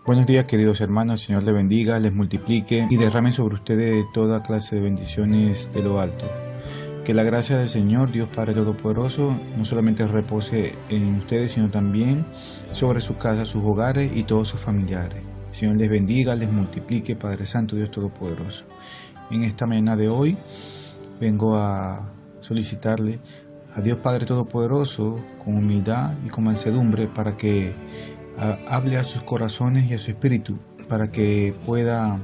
Buenos días, queridos hermanos, el Señor les bendiga, les multiplique y derrame sobre ustedes toda clase de bendiciones de lo alto. Que la gracia del Señor, Dios Padre Todopoderoso, no solamente repose en ustedes, sino también sobre sus casas, sus hogares y todos sus familiares. El Señor les bendiga, les multiplique, Padre Santo, Dios Todopoderoso. En esta mañana de hoy vengo a solicitarle a Dios Padre Todopoderoso con humildad y con mansedumbre para que hable a sus corazones y a su espíritu, para que pueda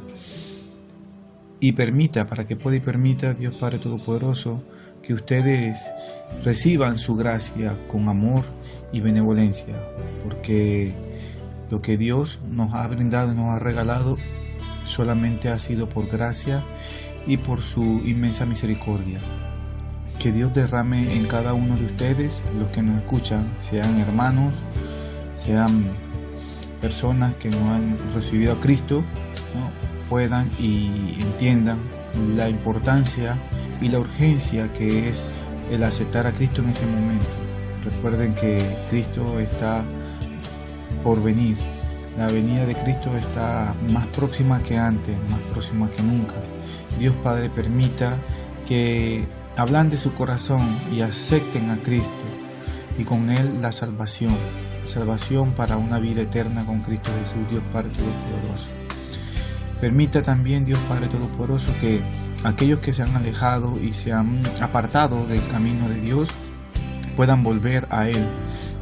y permita Dios Padre Todopoderoso que ustedes reciban su gracia con amor y benevolencia, porque lo que Dios nos ha brindado y nos ha regalado solamente ha sido por gracia y por su inmensa misericordia. Que Dios derrame en cada uno de ustedes, los que nos escuchan, sean hermanos, sean personas que no han recibido a Cristo, ¿no? Puedan y entiendan la importancia y la urgencia que es el aceptar a Cristo en este momento. Recuerden que Cristo está por venir. La venida de Cristo está más próxima que antes, más próxima que nunca. Dios Padre permita que ablande su corazón y acepten a Cristo y con Él la salvación para una vida eterna con Cristo Jesús, Dios Padre Todopoderoso. Permita también, Dios Padre Todopoderoso, que aquellos que se han alejado y se han apartado del camino de Dios puedan volver a Él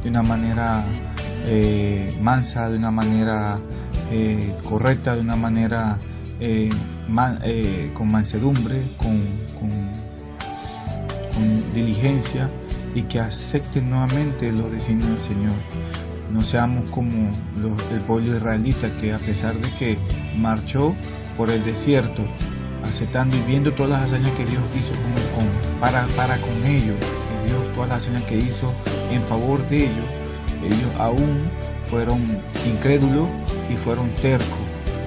de una manera mansa, de una manera correcta, de una manera con mansedumbre, con diligencia, y que acepten nuevamente los designios del Señor. No seamos como el pueblo israelita, que a pesar de que marchó por el desierto, aceptando y viendo todas las hazañas que Dios hizo para con ellos, todas las hazañas que hizo en favor de ellos aún fueron incrédulos y fueron tercos,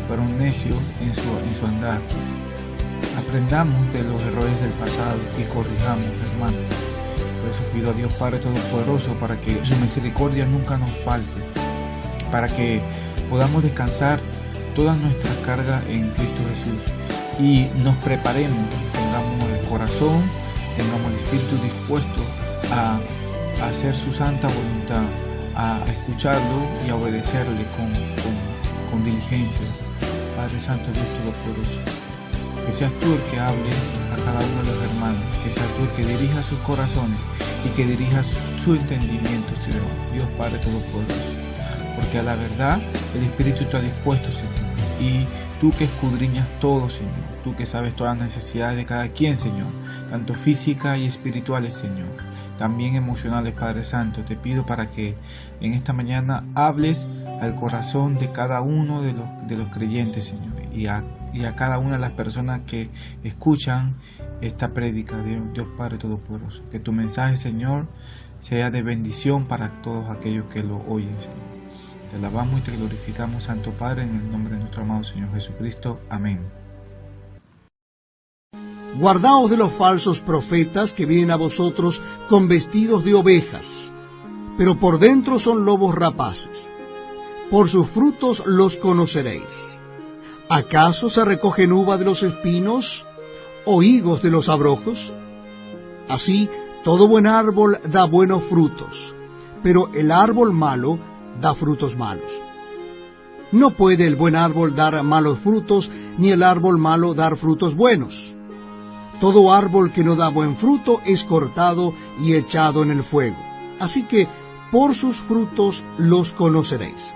fueron necios en su andar. Aprendamos de los errores del pasado y corrijamos, hermanos. Por eso pido a Dios Padre Todopoderoso para que su misericordia nunca nos falte, para que podamos descansar todas nuestras cargas en Cristo Jesús y nos preparemos, tengamos el corazón, tengamos el espíritu dispuesto a hacer su santa voluntad, a escucharlo y a obedecerle con diligencia. Padre Santo, Dios Todopoderoso, Que seas tú el que hables a cada uno de los hermanos, que seas tú el que dirija sus corazones y que dirija su entendimiento, Señor, Dios Padre Todopoderoso. Porque a la verdad el Espíritu está dispuesto, Señor, y tú que escudriñas todo, Señor, tú que sabes todas las necesidades de cada quien, Señor, tanto físicas y espirituales, Señor, también emocionales, Padre Santo, te pido para que en esta mañana hables al corazón de cada uno de los creyentes, Señor, y a cada una de las personas que escuchan esta prédica de Dios Padre Todopoderoso. Que tu mensaje, Señor, sea de bendición para todos aquellos que lo oyen, Señor. Te alabamos y te glorificamos, Santo Padre, en el nombre de nuestro amado Señor Jesucristo. Amén. Guardaos de los falsos profetas que vienen a vosotros con vestidos de ovejas, pero por dentro son lobos rapaces. Por sus frutos los conoceréis. ¿Acaso se recogen uva de los espinos o higos de los abrojos? Así, todo buen árbol da buenos frutos, pero el árbol malo da frutos malos. No puede el buen árbol dar malos frutos, ni el árbol malo dar frutos buenos. Todo árbol que no da buen fruto es cortado y echado en el fuego. Así que por sus frutos los conoceréis.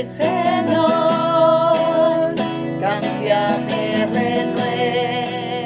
Señor, cámbiame, renuévame.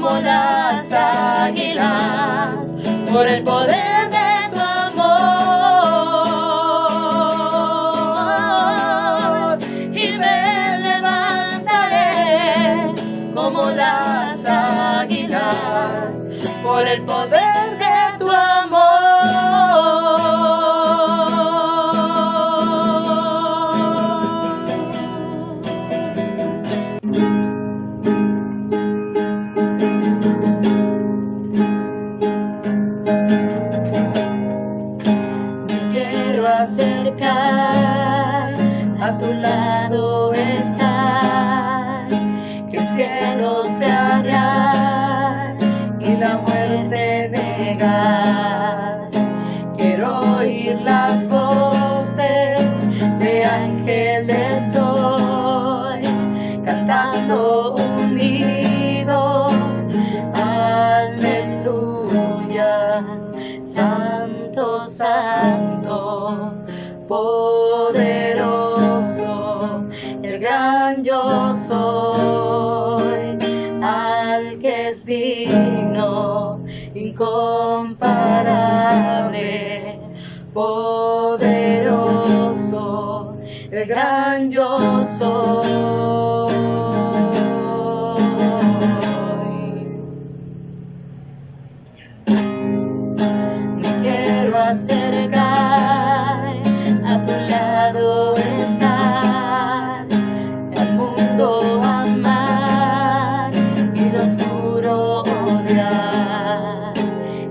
como las águilas, por el poder de tu amor, y me levantaré como las águilas, por el poder de tu amor. Acercar, a tu lado estar, que el cielo se hará y la muerte negar. Quiero oír las voces de ángeles hoy, cantando unidos, aleluya, santo, santo, poderoso, el gran yo soy, al que es digno, incomparable, poderoso, el gran yo soy. Me quiero acercar, a tu lado estar, el mundo amar y lo oscuro odiar,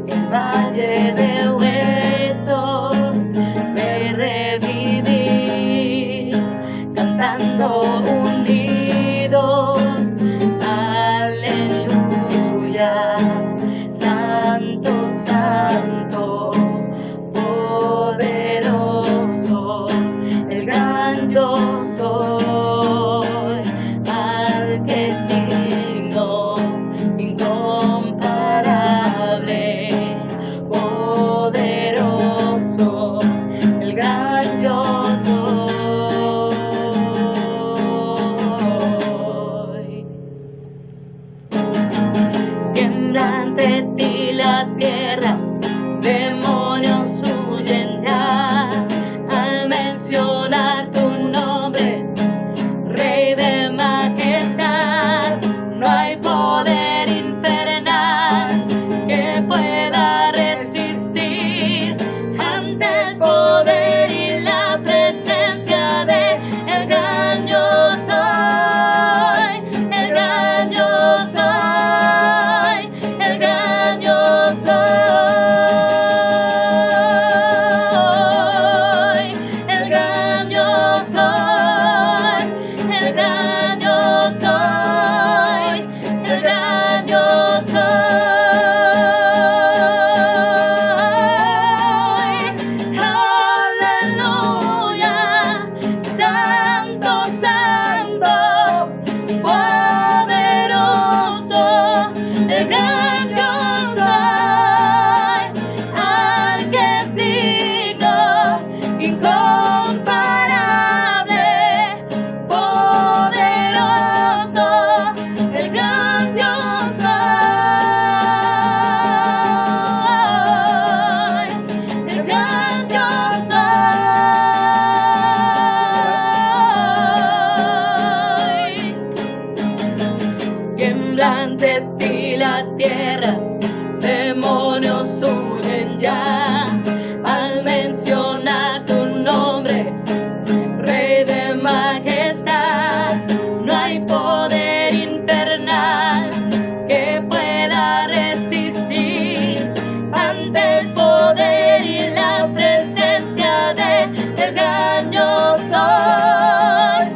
el valle de huesos de revivir, cantando unidos, aleluya, santo, santo, poderoso, el gran yo soy, al que es digno, incomparable, poderoso, el gran yo soy. Tiembla ante ti la tierra, demonios huyen ya al mencionar tu nombre, Rey de majestad. No hay poder infernal que pueda resistir ante el poder y la presencia de el gran yo soy, el gran yo soy, el gran yo soy, el gran yo soy, el gran yo soy, el gran yo soy. Aleluya, santo, santo, poderoso, el gran yo soy, al que es digno, incomparable, poderoso, el gran yo soy, el gran yo soy. Tiembla ante ti la tierra, demonios huyen ya al mencionar tu nombre, Rey de majestad. No hay poder infernal que pueda resistir ante el poder y la presencia de el gran yo soy,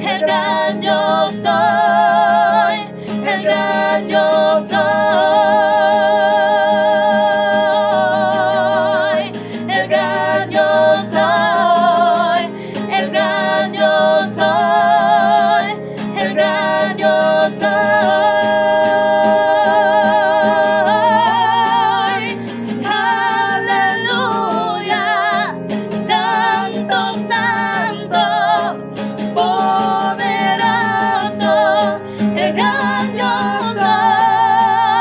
el gran yo soy, el gran yo soy, el gran yo soy, el gran yo soy, el gran yo soy. Aleluya, santo, santo, poderoso, el gran yo soy.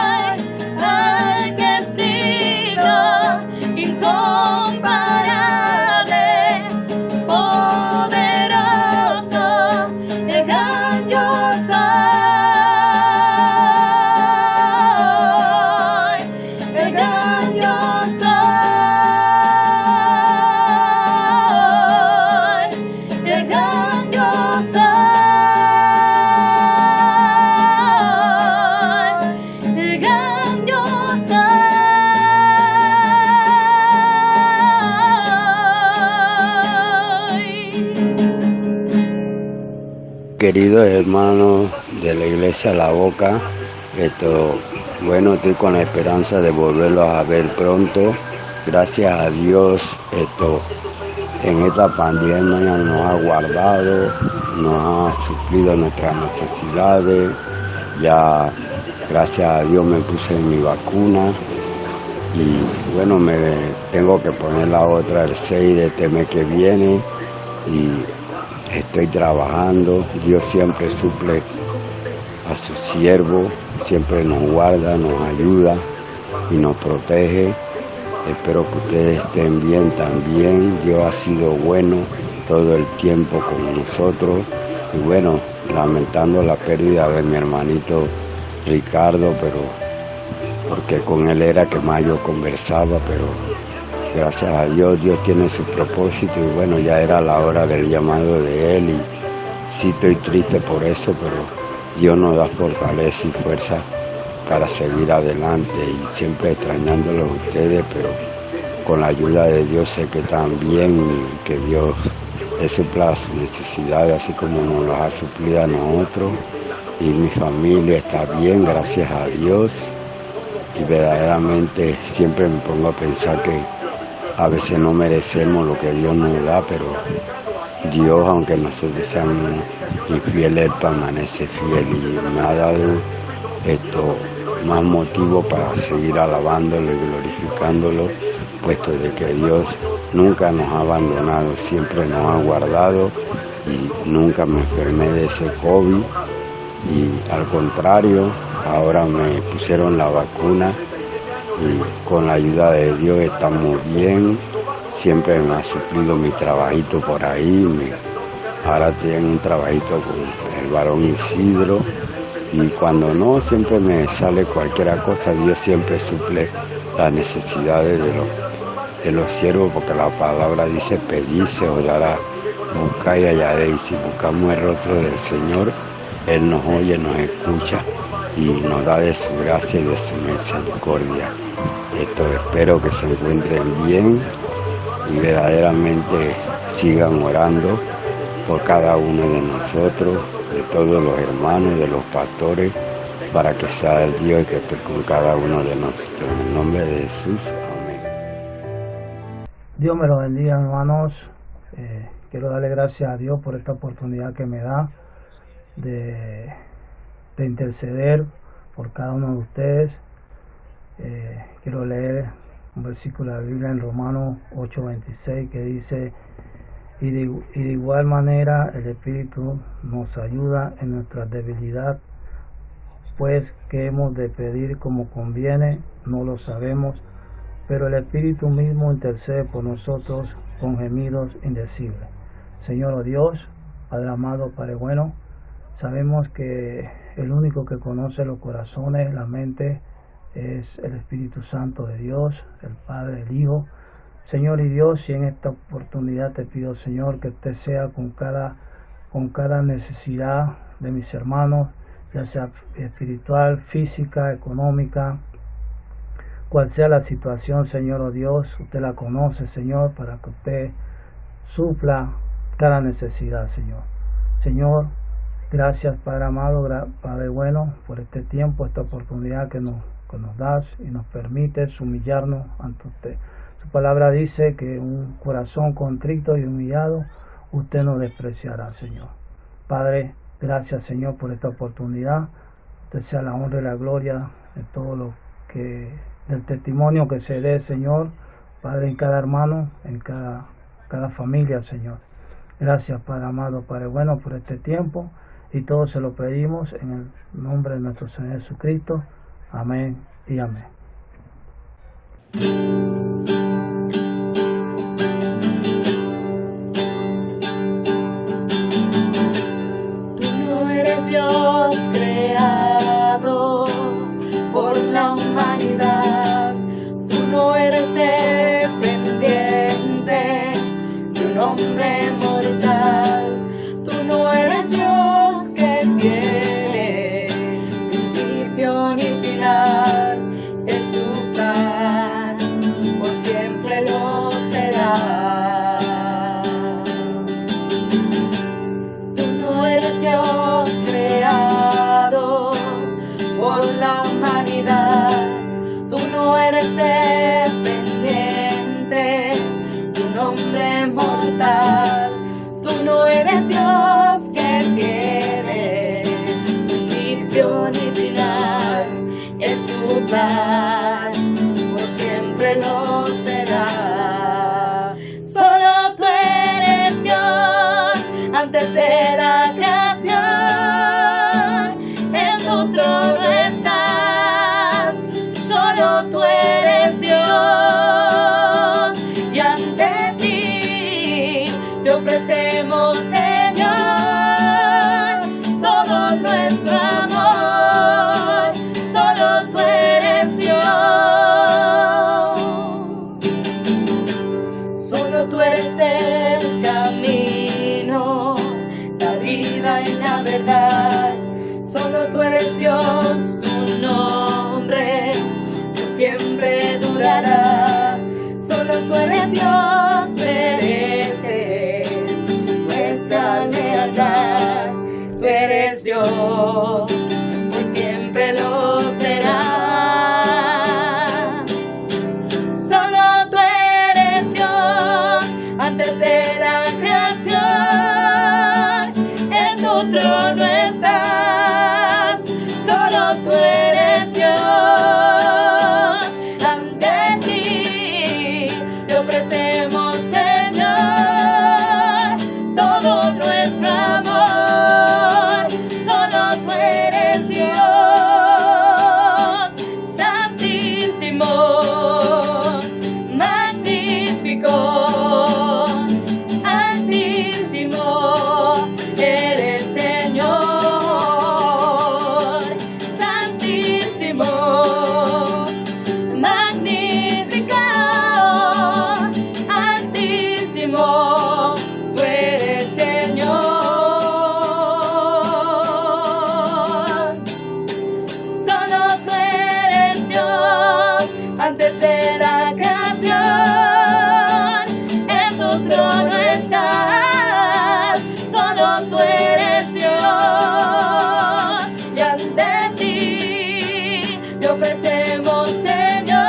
Queridos hermanos de la iglesia La Boca, bueno, estoy con la esperanza de volverlos a ver pronto. Gracias a Dios, en esta pandemia nos ha guardado, nos ha suplido nuestras necesidades. Ya, gracias a Dios, me puse mi vacuna y bueno, me tengo que poner la otra el 6 de este mes que viene y estoy trabajando. Dios siempre suple a su siervo, siempre nos guarda, nos ayuda y nos protege. Espero que ustedes estén bien también. Dios ha sido bueno todo el tiempo con nosotros. Y bueno, lamentando la pérdida de mi hermanito Ricardo, pero porque con él era que más yo conversaba, pero gracias a Dios, Dios tiene su propósito y bueno, ya era la hora del llamado de él y sí estoy triste por eso, pero Dios nos da fortaleza y fuerza para seguir adelante y siempre extrañándolos a ustedes, pero con la ayuda de Dios sé que están bien y que Dios les supla sus necesidades así como nos las ha suplido a nosotros y mi familia está bien, gracias a Dios y verdaderamente siempre me pongo a pensar que a veces no merecemos lo que Dios nos da, pero Dios, aunque nosotros seamos infieles, Él permanece fiel y me ha dado más motivo para seguir alabándolo y glorificándolo, puesto de que Dios nunca nos ha abandonado, siempre nos ha guardado y nunca me enfermé de ese COVID y al contrario, ahora me pusieron la vacuna y con la ayuda de Dios estamos bien. Siempre me ha suplido mi trabajito por ahí. Ahora tengo un trabajito con el varón Isidro y cuando no, siempre me sale cualquier cosa. Dios siempre suple las necesidades de los siervos, porque la palabra dice: pedid, se os dará, buscad y hallaréis. Si buscamos el rostro del Señor, Él nos oye, nos escucha y nos da de su gracia y de su misericordia. Espero que se encuentren bien y verdaderamente sigan orando por cada uno de nosotros, de todos los hermanos, de los pastores, para que sea el Dios que esté con cada uno de nosotros. En el nombre de Jesús, amén. Dios me lo bendiga, hermanos. Quiero darle gracias a Dios por esta oportunidad que me da de interceder por cada uno de ustedes. Quiero leer un versículo de la Biblia en Romanos 8:26 que dice: y de igual manera el Espíritu nos ayuda en nuestra debilidad, pues que hemos de pedir como conviene, no lo sabemos, pero el Espíritu mismo intercede por nosotros con gemidos indecibles. Señor, oh Dios, Padre amado, Padre bueno, sabemos que el único que conoce los corazones, la mente, es el Espíritu Santo de Dios, el Padre, el Hijo. Señor y Dios, y en esta oportunidad te pido, Señor, que usted sea con cada necesidad de mis hermanos, ya sea espiritual, física, económica, cual sea la situación, Señor, oh Dios, usted la conoce, Señor, para que usted supla cada necesidad, Señor. Señor, gracias, Padre amado, Padre bueno, por este tiempo, esta oportunidad que nos das y nos permite humillarnos ante usted. Su palabra dice que un corazón contrito y humillado usted no despreciará, Señor. Padre, gracias, Señor, por esta oportunidad. Usted sea la honra y la gloria de todo lo que, del testimonio que se dé, Señor, Padre, en cada hermano, en cada familia, Señor. Gracias, Padre amado, Padre bueno, por este tiempo, y todo se lo pedimos en el nombre de nuestro Señor Jesucristo. Amén y amén. Tú no eres Dios creado por la humanidad. Tú no eres dependiente de un hombre mortal. Tú no eres Dios que tiene principio ni final. Es tu plan, por siempre lo será. Tú no eres Dios verdad, por siempre lo será. Solo tú eres Dios, antes de la creación, en tu trono estás. Solo tú eres Dios, y ante ti te ofrecemos, Señor, todo nuestro amor. Solo tú eres Dios, solo tú eres el camino, la vida y la verdad. Solo tú eres Dios, tu nombre por siempre durará. Solo tú eres Dios, mereces nuestra lealtad. Tú eres Dios, por siempre lo será. Solo tú eres Dios, antes de la creación, en tu trono estás. Solo tú eres Dios, ante ti te ofrecemos, Señor, todo nuestro amor. Solo tú eres Dios, santísimo, magnífico, altísimo, eres Señor, santísimo, magnífico, altísimo, tú eres Señor. Solo tú eres Dios, antes de la creación, en tu trono estás. Solo tú eres Dios, y ante ti te ofrecemos, Señor,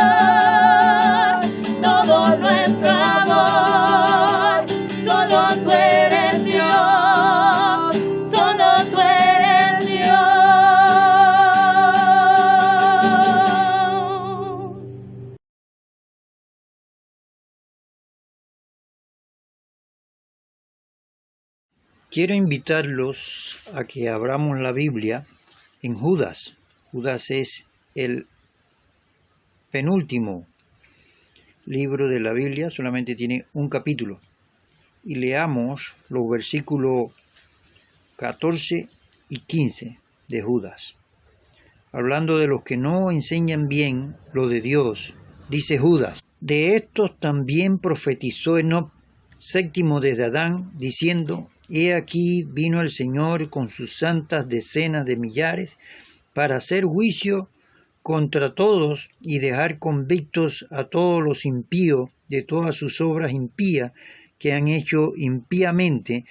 todo nuestro amor. Solo tú eres Dios, solo tú eres Dios. Quiero invitarlos a que abramos la Biblia en Judas. Judas es el penúltimo libro de la Biblia, solamente tiene un capítulo. Y leamos los versículos 14 y 15 de Judas. Hablando de los que no enseñan bien lo de Dios, dice Judas: de estos también profetizó Enoc, séptimo desde Adán, diciendo: he aquí vino el Señor con sus santas decenas de millares para hacer juicio contra todos y dejar convictos a todos los impíos de todas sus obras impías que han hecho impíamente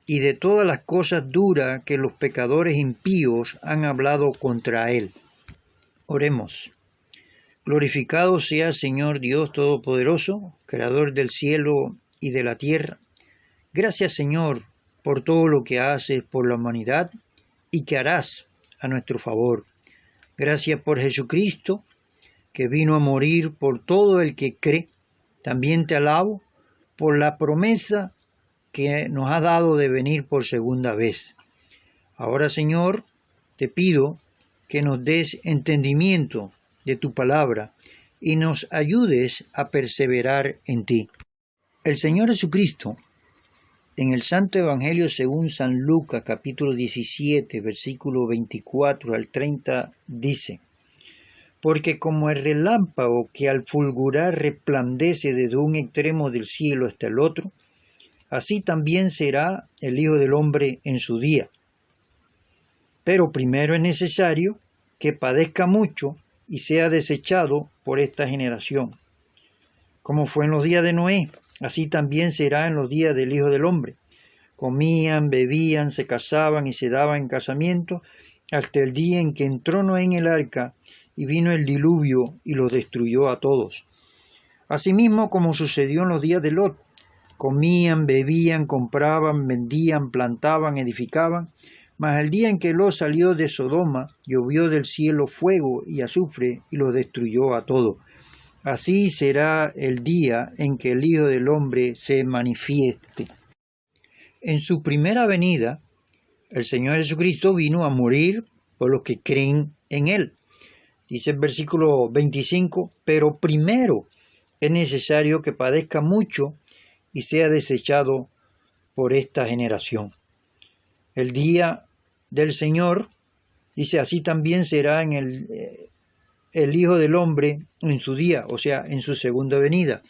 y de todas las cosas duras que los pecadores impíos han hablado contra él. Oremos. Glorificado sea Señor Dios Todopoderoso, Creador del cielo y de la tierra. Gracias, Señor, por todo lo que haces por la humanidad y que harás a nuestro favor. Gracias por Jesucristo, que vino a morir por todo el que cree. También te alabo por la promesa que nos ha dado de venir por segunda vez. Ahora, Señor, te pido que nos des entendimiento de tu palabra y nos ayudes a perseverar en ti. El Señor Jesucristo, en el Santo Evangelio según San Lucas, capítulo 17, versículo 24 al 30, dice: porque como el relámpago que al fulgurar resplandece desde un extremo del cielo hasta el otro, así también será el Hijo del Hombre en su día. Pero primero es necesario que padezca mucho y sea desechado por esta generación. Como fue en los días de Noé, así también será en los días del Hijo del Hombre. Comían, bebían, se casaban y se daban en casamiento, hasta el día en que entró Noé en el arca y vino el diluvio y los destruyó a todos. Asimismo, como sucedió en los días de Lot, comían, bebían, compraban, vendían, plantaban, edificaban, Mas el día en que Lot salió de Sodoma, llovió del cielo fuego y azufre y lo destruyó a todo. Así será el día en que el Hijo del Hombre se manifieste. En su primera venida, el Señor Jesucristo vino a morir por los que creen en Él. Dice el versículo 25, pero primero es necesario que padezca mucho y sea desechado por esta generación. El día del Señor, dice, así también será en el Hijo del Hombre en su día, o sea, en su segunda venida.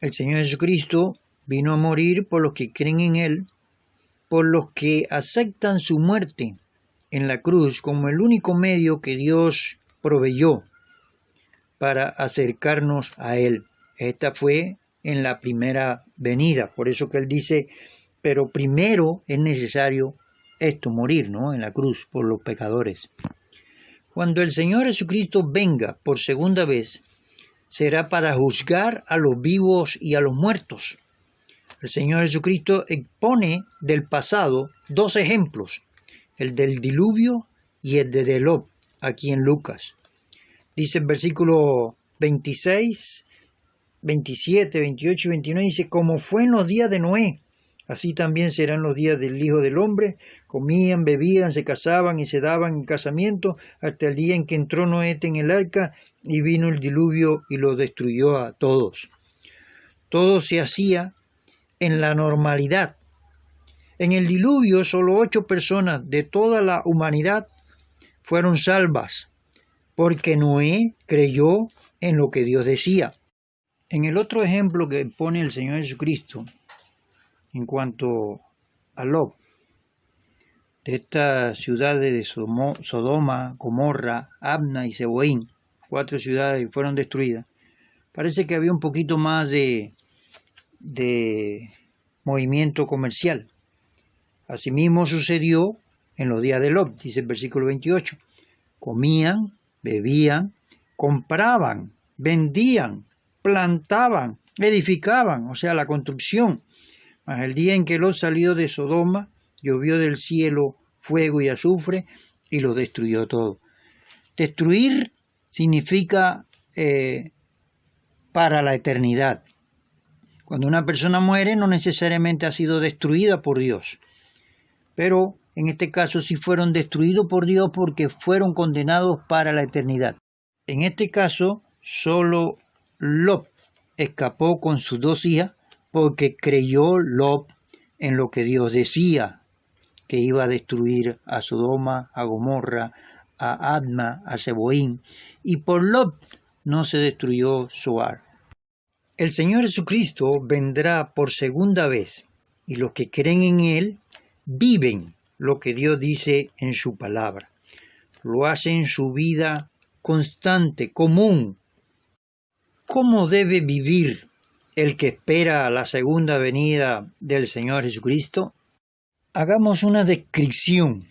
El Señor Jesucristo vino a morir por los que creen en Él, por los que aceptan su muerte en la cruz como el único medio que Dios proveyó para acercarnos a Él. Esta fue en la primera venida, por eso que Él dice, pero primero es necesario esto, morir, ¿no?, en la cruz por los pecadores. Cuando el Señor Jesucristo venga por segunda vez, será para juzgar a los vivos y a los muertos. El Señor Jesucristo expone del pasado dos ejemplos, el del diluvio y el de Lot, aquí en Lucas. Dice el versículo 26, 27, 28 y 29, dice, como fue en los días de Noé, así también serán los días del Hijo del Hombre. Comían, bebían, se casaban y se daban en casamiento hasta el día en que entró Noé en el arca y vino el diluvio y lo destruyó a todos. Todo se hacía en la normalidad. En el diluvio solo 8 personas de toda la humanidad fueron salvas, porque Noé creyó en lo que Dios decía. En el otro ejemplo que pone el Señor Jesucristo, en cuanto a Lot, de estas ciudades de Sodoma, Gomorra, Adma y Zeboim, 4 ciudades que fueron destruidas, parece que había un poquito más de movimiento comercial. Asimismo sucedió en los días de Lot, dice el versículo 28. Comían, bebían, compraban, vendían, plantaban, edificaban, o sea, la construcción. Mas el día en que Lot salió de Sodoma, llovió del cielo fuego y azufre y lo destruyó todo. Destruir significa para la eternidad. Cuando una persona muere, no necesariamente ha sido destruida por Dios, pero en este caso sí fueron destruidos por Dios porque fueron condenados para la eternidad. En este caso, solo Lot escapó con sus 2 hijas porque creyó Lot en lo que Dios decía, que iba a destruir a Sodoma, a Gomorra, a Adma, a Zeboim, y por Lot no se destruyó Zoar. El Señor Jesucristo vendrá por segunda vez, y los que creen en Él viven lo que Dios dice en su palabra. Lo hacen en su vida constante, común. ¿Cómo debe vivir el que espera la segunda venida del Señor Jesucristo? Hagamos una descripción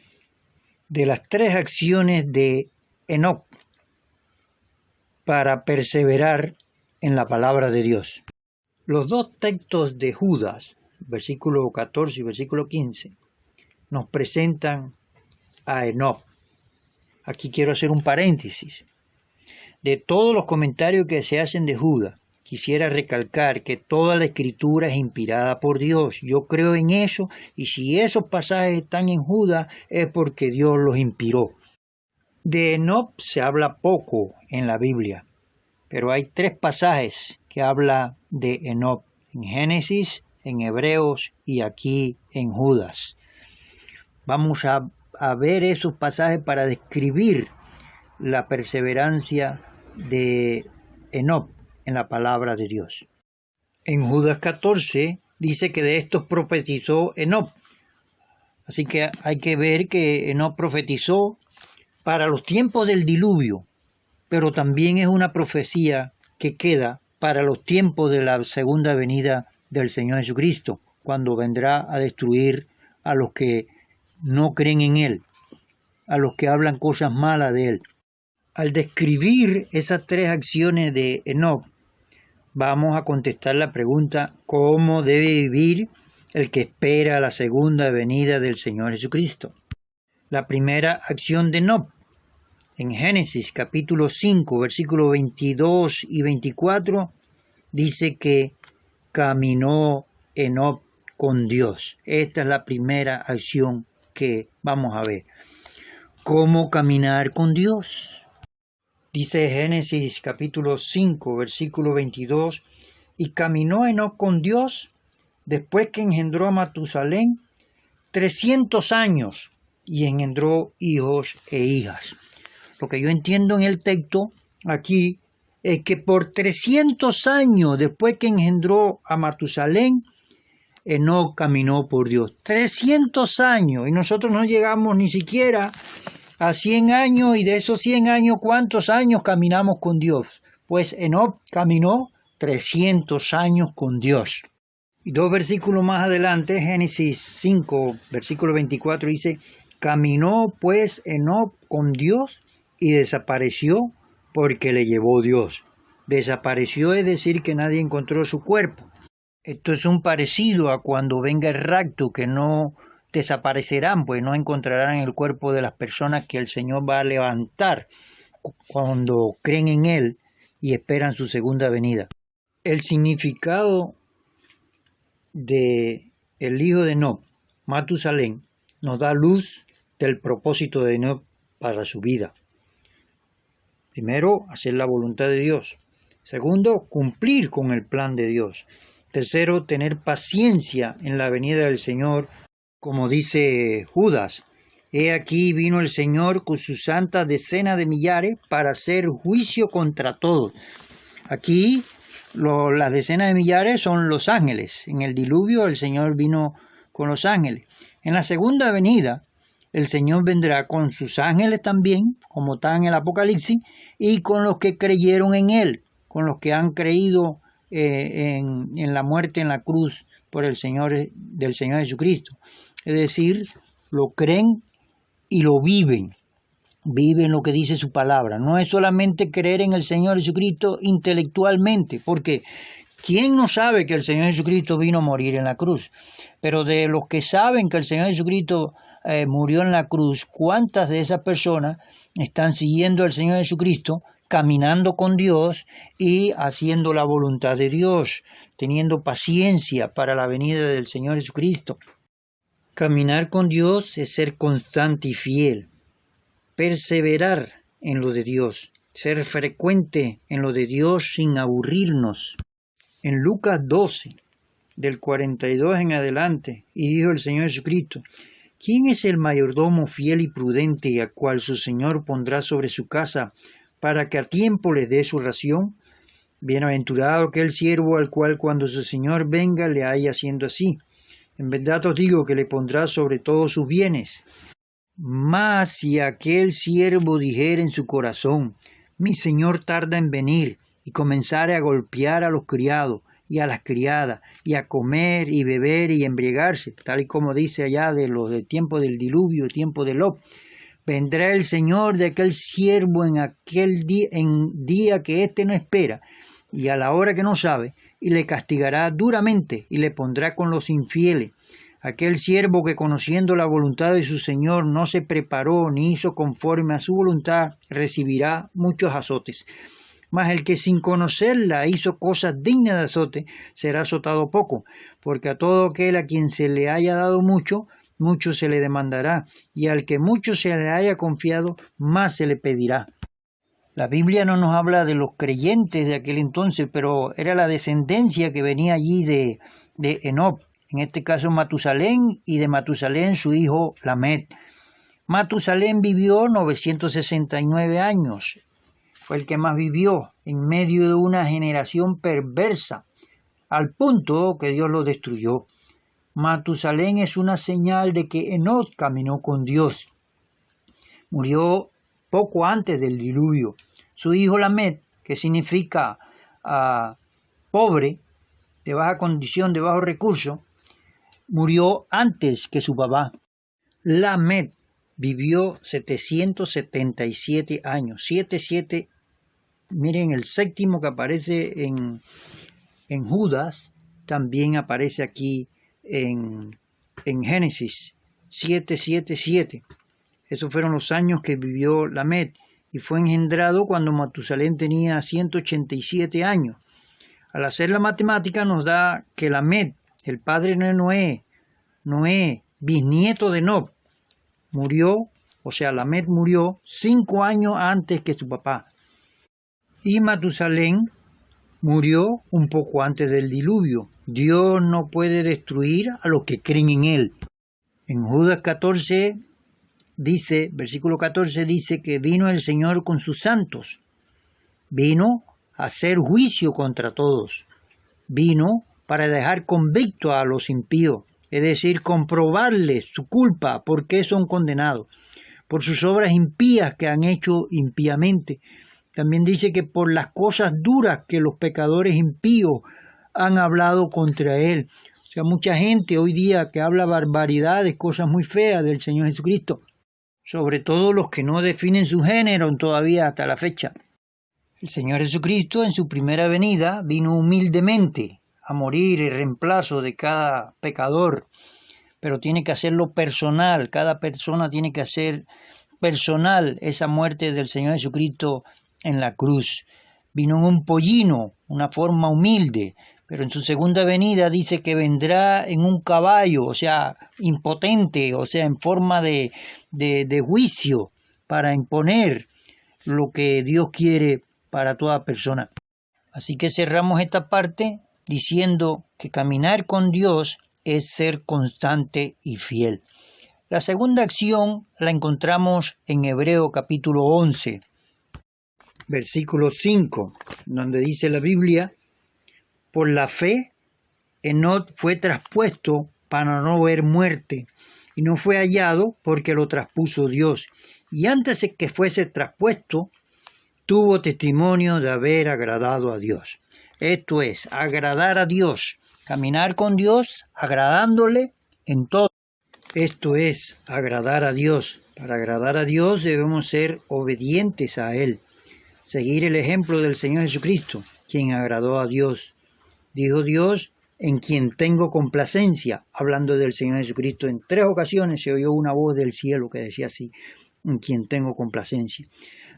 de las 3 acciones de Enoc para perseverar en la palabra de Dios. Los 2 textos de Judas, versículo 14 y versículo 15, nos presentan a Enoc. Aquí quiero hacer un paréntesis. De todos los comentarios que se hacen de Judas, quisiera recalcar que toda la escritura es inspirada por Dios. Yo creo en eso, y si esos pasajes están en Judas es porque Dios los inspiró. De Enoc se habla poco en la Biblia, pero hay 3 pasajes que habla de Enoc, en Génesis, en Hebreos y aquí en Judas. Vamos a ver esos pasajes para describir la perseverancia de Enoc en la palabra de Dios. En Judas 14 dice que de estos profetizó Enoc. Así que hay que ver que Enoc profetizó para los tiempos del diluvio, pero también es una profecía que queda para los tiempos de la segunda venida del Señor Jesucristo, cuando vendrá a destruir a los que no creen en Él, a los que hablan cosas malas de Él. Al describir esas 3 acciones de Enoc, vamos a contestar la pregunta: ¿cómo debe vivir el que espera la segunda venida del Señor Jesucristo? la primera acción de Enoc. En Génesis capítulo 5, versículos 22 y 24, dice que caminó Enoc con Dios. Esta es la primera acción que vamos a ver. ¿Cómo caminar con Dios? Dice Génesis capítulo 5, versículo 22, y caminó Enoc con Dios después que engendró a Matusalén 300 años y engendró hijos e hijas. Lo que yo entiendo en el texto aquí es que por 300 años después que engendró a Matusalén, Enoc caminó por Dios. 300 años y nosotros no llegamos ni siquiera a 100 años, y de esos 100 años, ¿cuántos años caminamos con Dios? Pues Enoc caminó 300 años con Dios. Y 2 versículos más adelante, Génesis 5, versículo 24, dice, caminó pues Enoc con Dios y desapareció porque le llevó Dios. Desapareció es decir que nadie encontró su cuerpo. Esto es un parecido a cuando venga el rapto, que no desaparecerán, pues no encontrarán el cuerpo de las personas que el Señor va a levantar cuando creen en Él y esperan su segunda venida. El significado de el hijo de Enoc, Matusalén, nos da luz del propósito de Enoc para su vida. Primero, hacer la voluntad de Dios. Segundo, cumplir con el plan de Dios. Tercero, tener paciencia en la venida del Señor, como dice Judas. He aquí vino el Señor con sus santas decenas de millares para hacer juicio contra todos. Aquí las decenas de millares son los ángeles. En el diluvio el Señor vino con los ángeles. En la segunda venida el Señor vendrá con sus ángeles también, como está en el Apocalipsis, y con los que creyeron en Él, con los que han creído en la muerte en la cruz por del Señor Jesucristo. Es decir, lo creen y lo viven. Viven lo que dice su palabra. No es solamente creer en el Señor Jesucristo intelectualmente, porque ¿quién no sabe que el Señor Jesucristo vino a morir en la cruz? Pero de los que saben que el Señor Jesucristo murió en la cruz, ¿cuántas de esas personas están siguiendo al Señor Jesucristo, caminando con Dios y haciendo la voluntad de Dios, teniendo paciencia para la venida del Señor Jesucristo? Caminar con Dios es ser constante y fiel, perseverar en lo de Dios, ser frecuente en lo de Dios sin aburrirnos. En Lucas 12, del 42 en adelante, y dijo el Señor Jesucristo, ¿quién es el mayordomo fiel y prudente a cual su Señor pondrá sobre su casa para que a tiempo les dé su ración? Bienaventurado aquel siervo al cual cuando su Señor venga le haya haciendo así. En verdad os digo que le pondrá sobre todos sus bienes. Mas si aquel siervo dijere en su corazón, mi Señor tarda en venir, y comenzare a golpear a los criados y a las criadas, y a comer y beber y embriagarse, tal y como dice allá de los del tiempo del diluvio, tiempo de Lot, vendrá el Señor de aquel siervo en día que éste no espera, y a la hora que no sabe, y le castigará duramente, y le pondrá con los infieles. Aquel siervo que conociendo la voluntad de su Señor no se preparó ni hizo conforme a su voluntad, recibirá muchos azotes. Mas el que sin conocerla hizo cosas dignas de azote, será azotado poco, porque a todo aquel a quien se le haya dado mucho, mucho se le demandará, y al que mucho se le haya confiado, más se le pedirá. La Biblia no nos habla de los creyentes de aquel entonces, pero era la descendencia que venía allí de Enoc, en este caso Matusalén, y de Matusalén su hijo Lamet. Matusalén vivió 969 años, fue el que más vivió en medio de una generación perversa, al punto que Dios lo destruyó. Matusalén es una señal de que Enoc caminó con Dios. Murió poco antes del diluvio. Su hijo Lamet, que significa pobre, de baja condición, de bajo recurso, murió antes que su papá. Lamet vivió 777 años. 77, miren, el séptimo que aparece en Judas, también aparece aquí en Génesis 777. Esos fueron los años que vivió Lamed, y fue engendrado cuando Matusalén tenía 187 años. Al hacer la matemática nos da que Lamed, el padre de Noé, bisnieto de Nob, murió, o sea, Lamed murió 5 años antes que su papá. Y Matusalén murió un poco antes del diluvio. Dios no puede destruir a los que creen en Él. En Judas 14 dice, versículo 14 dice que vino el Señor con sus santos. Vino a hacer juicio contra todos. Vino para dejar convicto a los impíos, es decir, comprobarles su culpa, por qué son condenados, por sus obras impías que han hecho impíamente. También dice que por las cosas duras que los pecadores impíos han hablado contra Él. O sea, mucha gente hoy día que habla barbaridades, cosas muy feas del Señor Jesucristo, sobre todo los que no definen su género todavía hasta la fecha. El Señor Jesucristo en su primera venida vino humildemente a morir en reemplazo de cada pecador, pero tiene que hacerlo personal. Cada persona tiene que hacer personal esa muerte del Señor Jesucristo en la cruz. Vino en un pollino, una forma humilde, pero en su segunda venida dice que vendrá en un caballo, o sea, impotente, o sea, en forma de juicio, para imponer lo que Dios quiere para toda persona. Así que cerramos esta parte diciendo que caminar con Dios es ser constante y fiel. La segunda acción la encontramos en Hebreo capítulo 11, versículo 5, donde dice la Biblia: por la fe, Enoc fue traspuesto para no ver muerte, y no fue hallado porque lo traspuso Dios. Y antes de que fuese traspuesto, tuvo testimonio de haber agradado a Dios. Esto es, agradar a Dios, caminar con Dios, agradándole en todo. Esto es, agradar a Dios. Para agradar a Dios debemos ser obedientes a Él, seguir el ejemplo del Señor Jesucristo, quien agradó a Dios. Dijo Dios, en quien tengo complacencia. Hablando del Señor Jesucristo, en 3 ocasiones se oyó una voz del cielo que decía así: en quien tengo complacencia.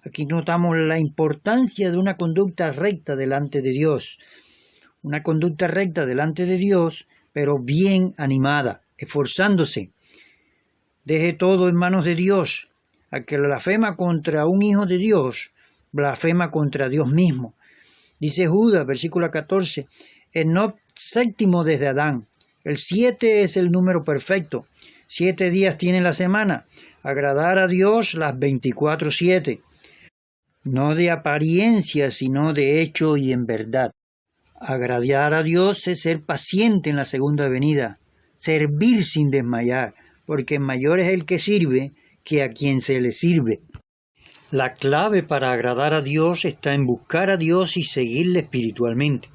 Aquí notamos la importancia de una conducta recta delante de Dios. Una conducta recta delante de Dios, pero bien animada, esforzándose. Deje todo en manos de Dios. Al que blasfema contra un hijo de Dios, blasfema contra Dios mismo. Dice Judas, versículo 14, Enoc séptimo desde Adán. El 7 es el número perfecto. 7 días tiene la semana. Agradar a Dios las 24/7. No de apariencia, sino de hecho y en verdad. Agradar a Dios es ser paciente en la segunda venida. Servir sin desmayar, porque mayor es el que sirve que a quien se le sirve. La clave para agradar a Dios está en buscar a Dios y seguirle espiritualmente.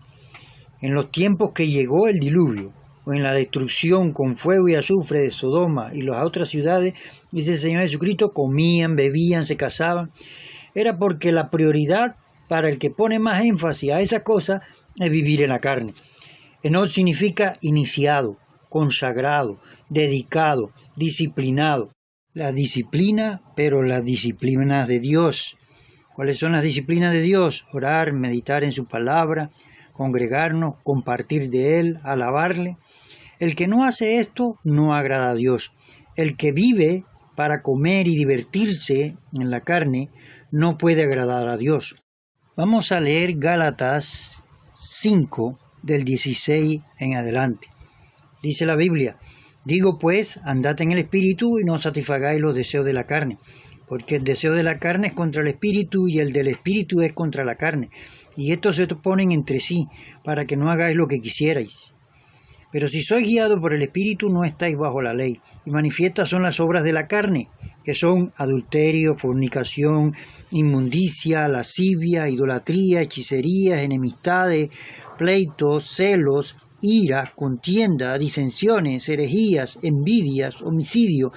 En los tiempos que llegó el diluvio, o en la destrucción con fuego y azufre de Sodoma y las otras ciudades, dice el Señor Jesucristo, comían, bebían, se casaban. Era porque la prioridad para el que pone más énfasis a esa cosa es vivir en la carne. Enoc significa iniciado, consagrado, dedicado, disciplinado. La disciplina, pero las disciplinas de Dios. ¿Cuáles son las disciplinas de Dios? Orar, meditar en su palabra, congregarnos, compartir de Él, alabarle. El que no hace esto no agrada a Dios. El que vive para comer y divertirse en la carne no puede agradar a Dios. Vamos a leer Gálatas 5 del 16 en adelante. Dice la Biblia: digo pues, andad en el espíritu y no satisfagáis los deseos de la carne, porque el deseo de la carne es contra el espíritu y el del espíritu es contra la carne, y estos se oponen entre sí, para que no hagáis lo que quisierais. Pero si sois guiados por el espíritu, no estáis bajo la ley, y manifiestas son las obras de la carne, que son adulterio, fornicación, inmundicia, lascivia, idolatría, hechicerías, enemistades, pleitos, celos, iras, contiendas, disensiones, herejías, envidias, homicidio,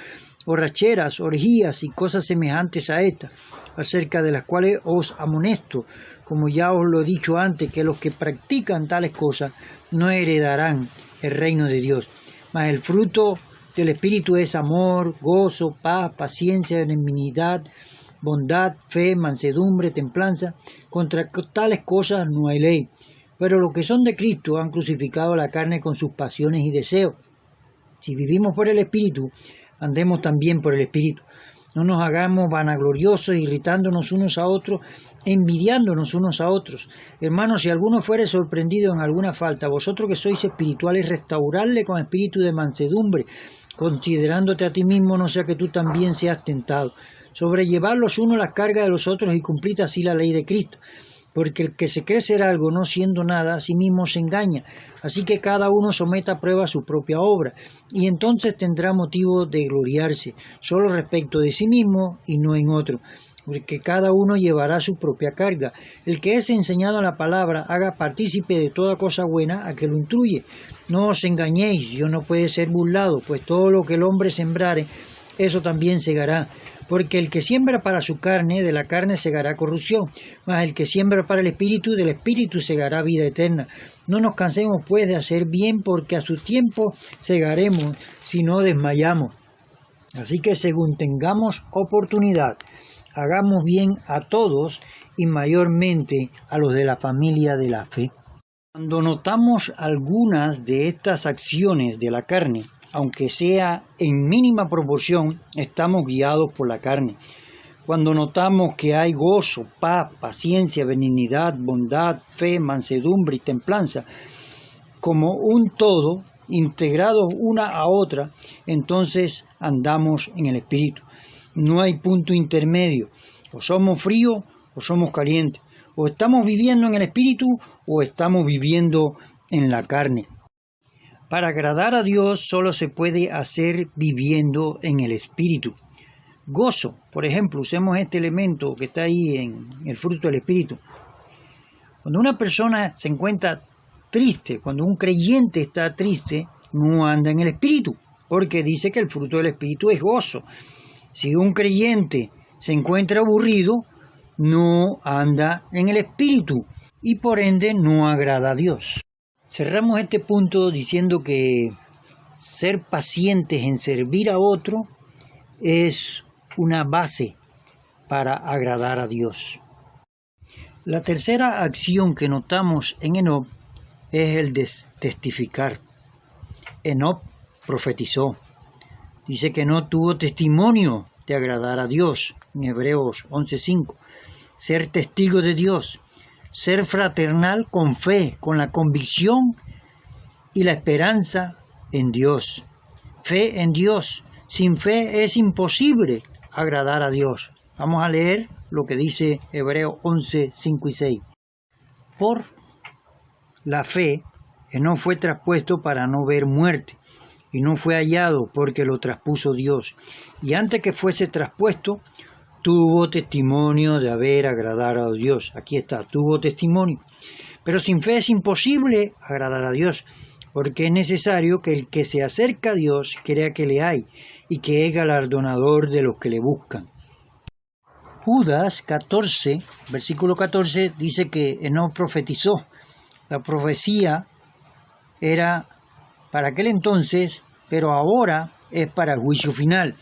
borracheras, orgías y cosas semejantes a estas, acerca de las cuales os amonesto, como ya os lo he dicho antes, que los que practican tales cosas no heredarán el reino de Dios. Mas el fruto del Espíritu es amor, gozo, paz, paciencia, benignidad, bondad, fe, mansedumbre, templanza. Contra tales cosas no hay ley. Pero los que son de Cristo han crucificado la carne con sus pasiones y deseos. Si vivimos por el Espíritu, andemos también por el Espíritu. No nos hagamos vanagloriosos, irritándonos unos a otros, envidiándonos unos a otros. Hermanos, si alguno fuere sorprendido en alguna falta, vosotros que sois espirituales, restauradle con espíritu de mansedumbre, considerándote a ti mismo, no sea que tú también seas tentado. Sobrellevad los unos las cargas de los otros y cumplid así la ley de Cristo. Porque el que se cree ser algo no siendo nada, a sí mismo se engaña. Así que cada uno someta a prueba su propia obra, y entonces tendrá motivo de gloriarse, solo respecto de sí mismo y no en otro, porque cada uno llevará su propia carga. El que es enseñado a la palabra, haga partícipe de toda cosa buena a que lo instruye. No os engañéis, Dios no puede ser burlado, pues todo lo que el hombre sembrare, eso también segará. Porque el que siembra para su carne, de la carne segará corrupción, mas el que siembra para el Espíritu, del Espíritu segará vida eterna. No nos cansemos pues de hacer bien, porque a su tiempo segaremos si no desmayamos. Así que según tengamos oportunidad, hagamos bien a todos y mayormente a los de la familia de la fe. Cuando notamos algunas de estas acciones de la carne, aunque sea en mínima proporción, estamos guiados por la carne. Cuando notamos que hay gozo, paz, paciencia, benignidad, bondad, fe, mansedumbre y templanza, como un todo, integrados una a otra, entonces andamos en el Espíritu. No hay punto intermedio. O somos fríos o somos calientes. O estamos viviendo en el Espíritu o estamos viviendo en la carne. Para agradar a Dios solo se puede hacer viviendo en el Espíritu. Gozo, por ejemplo, usemos este elemento que está ahí en el fruto del Espíritu. Cuando una persona se encuentra triste, cuando un creyente está triste, no anda en el Espíritu, porque dice que el fruto del Espíritu es gozo. Si un creyente se encuentra aburrido, no anda en el Espíritu y por ende no agrada a Dios. Cerramos este punto diciendo que ser pacientes en servir a otro es una base para agradar a Dios. La tercera acción que notamos en Enoc es el de testificar. Enoc profetizó. Dice que no tuvo testimonio de agradar a Dios, en Hebreos 11:5. Ser testigo de Dios. Ser fraternal con fe, con la convicción y la esperanza en Dios. Fe en Dios. Sin fe es imposible agradar a Dios. Vamos a leer lo que dice Hebreos 11:5 y 6. Por la fe, Enoc fue traspuesto para no ver muerte, y no fue hallado porque lo traspuso Dios. Y antes que fuese traspuesto, tuvo testimonio de haber agradado a Dios. Aquí está, tuvo testimonio. Pero sin fe es imposible agradar a Dios, porque es necesario que el que se acerca a Dios crea que le hay y que es galardonador de los que le buscan. Judas 14, versículo 14, dice que Enoc profetizó. La profecía era para aquel entonces, pero ahora es para el juicio final.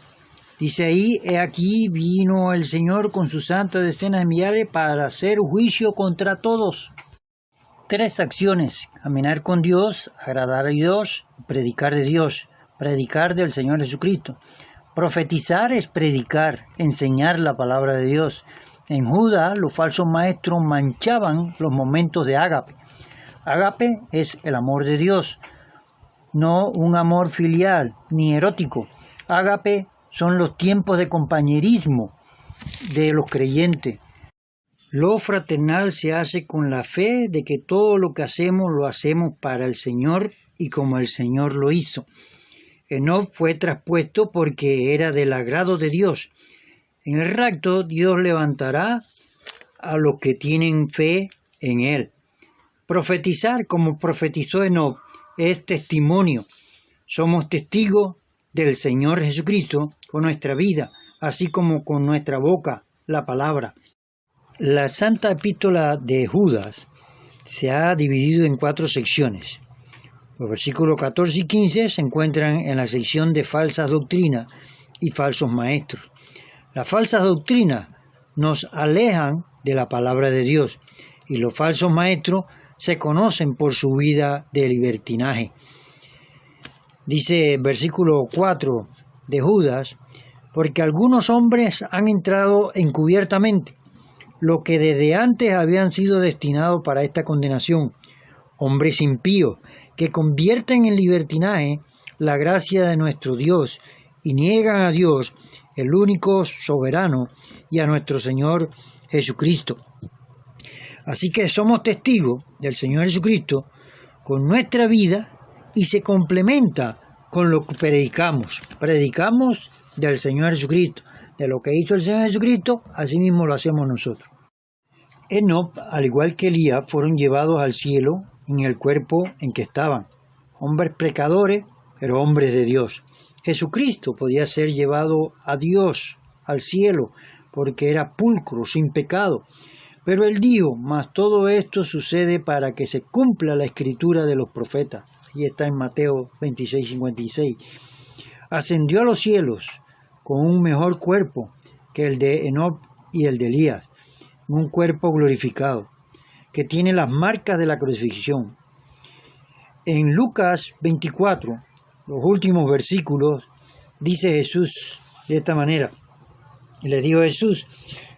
Dice ahí, he aquí vino el Señor con sus santas decenas de millares para hacer juicio contra todos. 3 acciones: caminar con Dios, agradar a Dios, predicar de Dios, predicar del Señor Jesucristo. Profetizar es predicar, enseñar la palabra de Dios. En Judas, los falsos maestros manchaban los momentos de ágape. Ágape es el amor de Dios, no un amor filial ni erótico. Ágape son los tiempos de compañerismo de los creyentes. Lo fraternal se hace con la fe de que todo lo que hacemos lo hacemos para el Señor y como el Señor lo hizo. Enoc fue traspuesto porque era del agrado de Dios. En el rapto Dios levantará a los que tienen fe en Él. Profetizar como profetizó Enoc es testimonio. Somos testigos del Señor Jesucristo con nuestra vida, así como con nuestra boca, la palabra. La Santa Epístola de Judas se ha dividido en 4 secciones. Los versículos 14 y 15 se encuentran en la sección de falsas doctrinas y falsos maestros. Las falsas doctrinas nos alejan de la palabra de Dios y los falsos maestros se conocen por su vida de libertinaje. Dice el versículo 4 de Judas, porque algunos hombres han entrado encubiertamente, los que desde antes habían sido destinados para esta condenación, hombres impíos, que convierten en libertinaje la gracia de nuestro Dios y niegan a Dios, el único soberano, y a nuestro Señor Jesucristo. Así que somos testigos del Señor Jesucristo con nuestra vida y se complementa con lo que predicamos. Predicamos del Señor Jesucristo. De lo que hizo el Señor Jesucristo, así mismo lo hacemos nosotros. Enoc, al igual que Elías, fueron llevados al cielo en el cuerpo en que estaban. Hombres pecadores, pero hombres de Dios. Jesucristo podía ser llevado a Dios, al cielo, porque era pulcro, sin pecado. Pero él dijo, mas todo esto sucede para que se cumpla la escritura de los profetas. Y está en Mateo 26:56. Ascendió a los cielos con un mejor cuerpo que el de Enoc y el de Elías, un cuerpo glorificado, que tiene las marcas de la crucifixión. En Lucas 24, los últimos versículos, dice Jesús de esta manera. Y le dijo Jesús,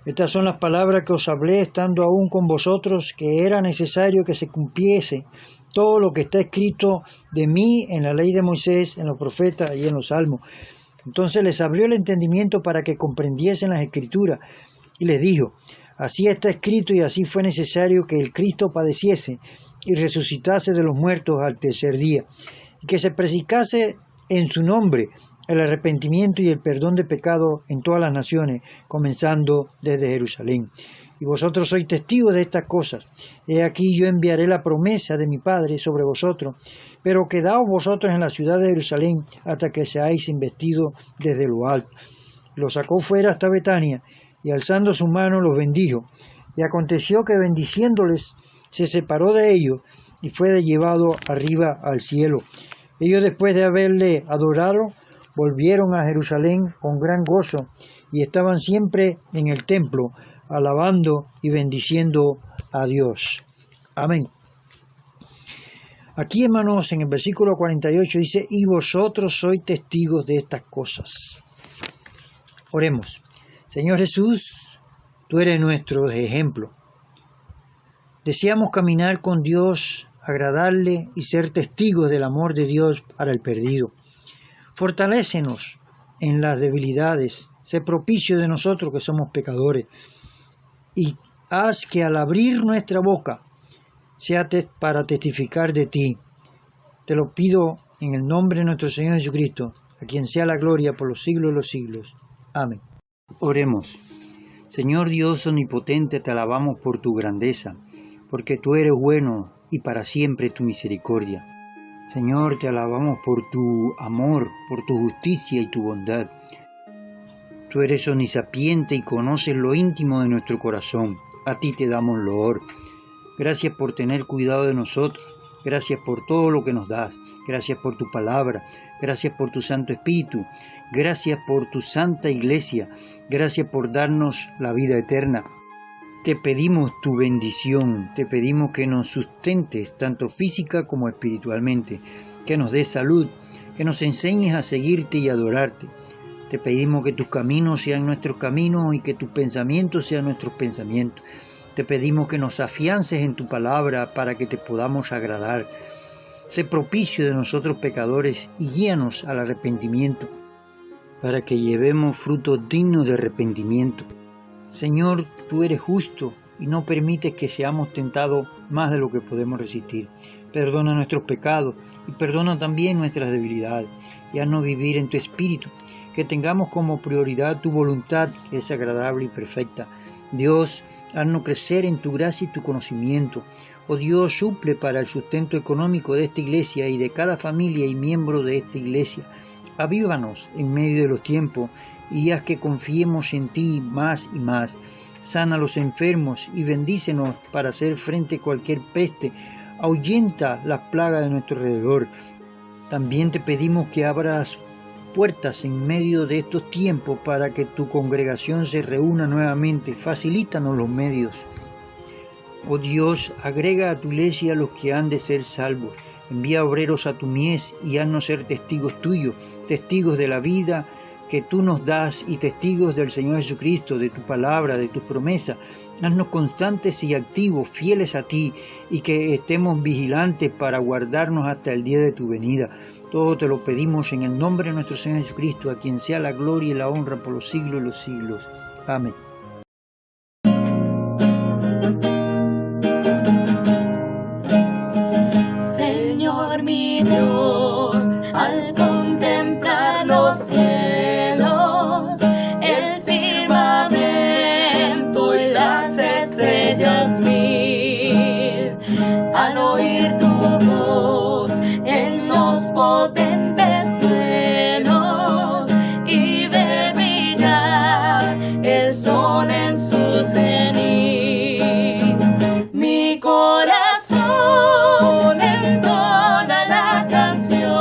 estas son las palabras que os hablé estando aún con vosotros, que era necesario que se cumpliese todo lo que está escrito de mí en la ley de Moisés, en los profetas y en los salmos. Entonces les abrió el entendimiento para que comprendiesen las escrituras y les dijo, así está escrito y así fue necesario que el Cristo padeciese y resucitase de los muertos al tercer día, y que se predicase en su nombre el arrepentimiento y el perdón de pecado en todas las naciones, comenzando desde Jerusalén. Y vosotros sois testigos de estas cosas. He aquí yo enviaré la promesa de mi Padre sobre vosotros, pero quedaos vosotros en la ciudad de Jerusalén hasta que seáis investidos desde lo alto. Los sacó fuera hasta Betania, y alzando su mano los bendijo. Y aconteció que bendiciéndoles se separó de ellos y fue llevado arriba al cielo. Ellos, después de haberle adorado, volvieron a Jerusalén con gran gozo y estaban siempre en el templo, alabando y bendiciendo a Dios. Amén. Aquí, hermanos, en el versículo 48 dice, y vosotros sois testigos de estas cosas. Oremos. Señor Jesús, tú eres nuestro ejemplo. Deseamos caminar con Dios, agradarle y ser testigos del amor de Dios para el perdido. Fortalécenos en las debilidades, sé propicio de nosotros que somos pecadores, y haz que al abrir nuestra boca sea para testificar de ti. Te lo pido en el nombre de nuestro Señor Jesucristo, a quien sea la gloria por los siglos de los siglos. Amén. Oremos. Señor Dios omnipotente, te alabamos por tu grandeza, porque tú eres bueno y para siempre tu misericordia. Señor, te alabamos por tu amor, por tu justicia y tu bondad. Tú eres omnisapiente y conoces lo íntimo de nuestro corazón. A ti te damos loor. Gracias por tener cuidado de nosotros. Gracias por todo lo que nos das. Gracias por tu palabra. Gracias por tu Santo Espíritu. Gracias por tu Santa Iglesia. Gracias por darnos la vida eterna. Te pedimos tu bendición. Te pedimos que nos sustentes tanto física como espiritualmente. Que nos des salud. Que nos enseñes a seguirte y adorarte. Te pedimos que tus caminos sean nuestros caminos y que tus pensamientos sean nuestros pensamientos. Te pedimos que nos afiances en tu palabra para que te podamos agradar. Sé propicio de nosotros pecadores y guíanos al arrepentimiento, para que llevemos frutos dignos de arrepentimiento. Señor, tú eres justo y no permites que seamos tentados más de lo que podemos resistir. Perdona nuestros pecados y perdona también nuestras debilidades y haznos vivir en tu espíritu. Que tengamos como prioridad tu voluntad, que es agradable y perfecta. Dios, haznos crecer en tu gracia y tu conocimiento. Oh Dios, suple para el sustento económico de esta iglesia y de cada familia y miembro de esta iglesia. Avívanos en medio de los tiempos y haz que confiemos en ti más y más. Sana a los enfermos y bendícenos para hacer frente a cualquier peste, ahuyenta las plagas de nuestro alrededor. También te pedimos que abras puertas en medio de estos tiempos para que tu congregación se reúna nuevamente. Facilítanos los medios. Oh Dios, agrega a tu iglesia a los que han de ser salvos. Envía obreros a tu mies y haznos ser testigos tuyos, testigos de la vida que tú nos das y testigos del Señor Jesucristo, de tu palabra, de tus promesas. Haznos constantes y activos, fieles a ti, y que estemos vigilantes para guardarnos hasta el día de tu venida. Todo te lo pedimos en el nombre de nuestro Señor Jesucristo, a quien sea la gloria y la honra por los siglos de los siglos. Amén. Señor mi Dios, al contemplar los cielos, el firmamento y las estrellas mil, al oír tu voz en los potentes truenos y ver brillar el sol en su cenit, mi corazón entona la canción.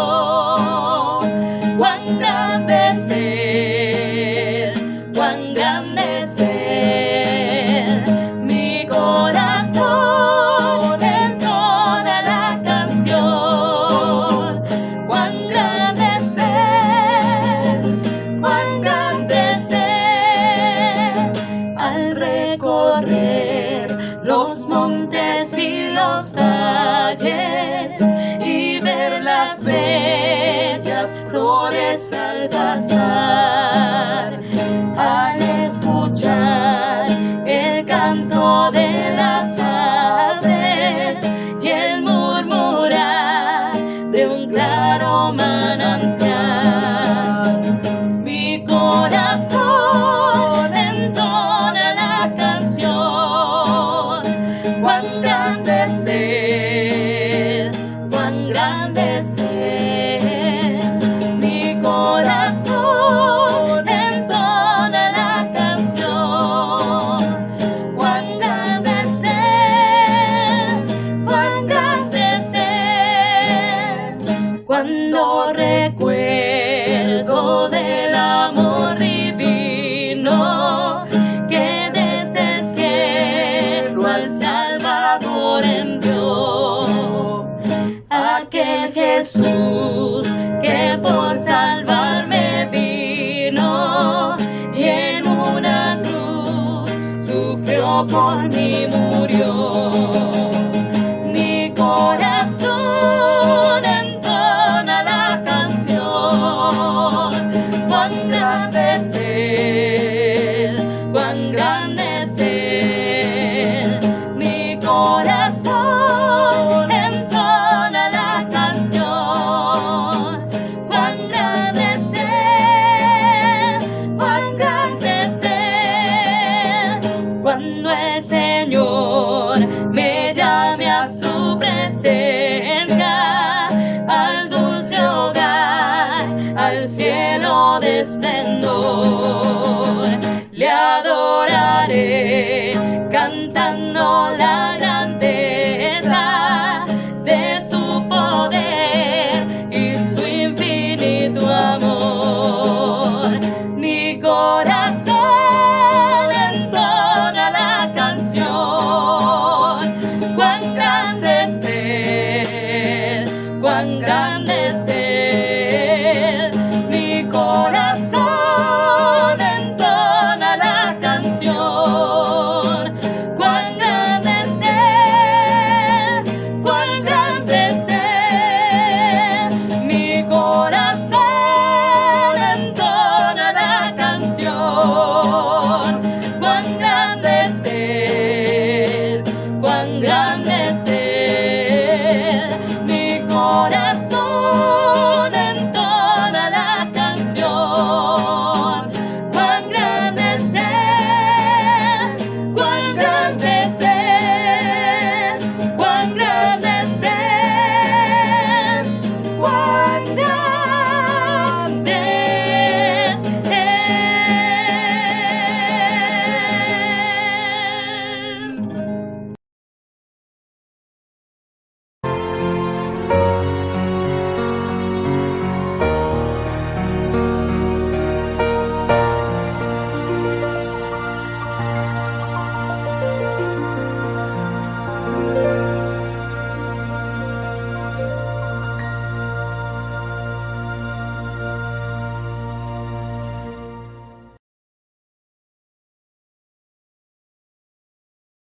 Cuán grande es Él, cuán grande es Él. Mi corazón entona la canción. Cuán grande es Él, cuán grande es Él. Al recorrer los montes y los valles y ver las bellas flores al pasar, al escuchar el canto de las aves y el murmurar de un claro manantial, mi corazón entona la canción. Cuán grande es Él, cuán grande es Él. Mi corazón entona la canción. Cuán grande es Él, cuán grande es Él. Cuando recuerdo del amor divino que desde el cielo al Salvador envió, aquel Jesús que por salvarme vino y en una cruz sufrió por mí, murió. Mi corazón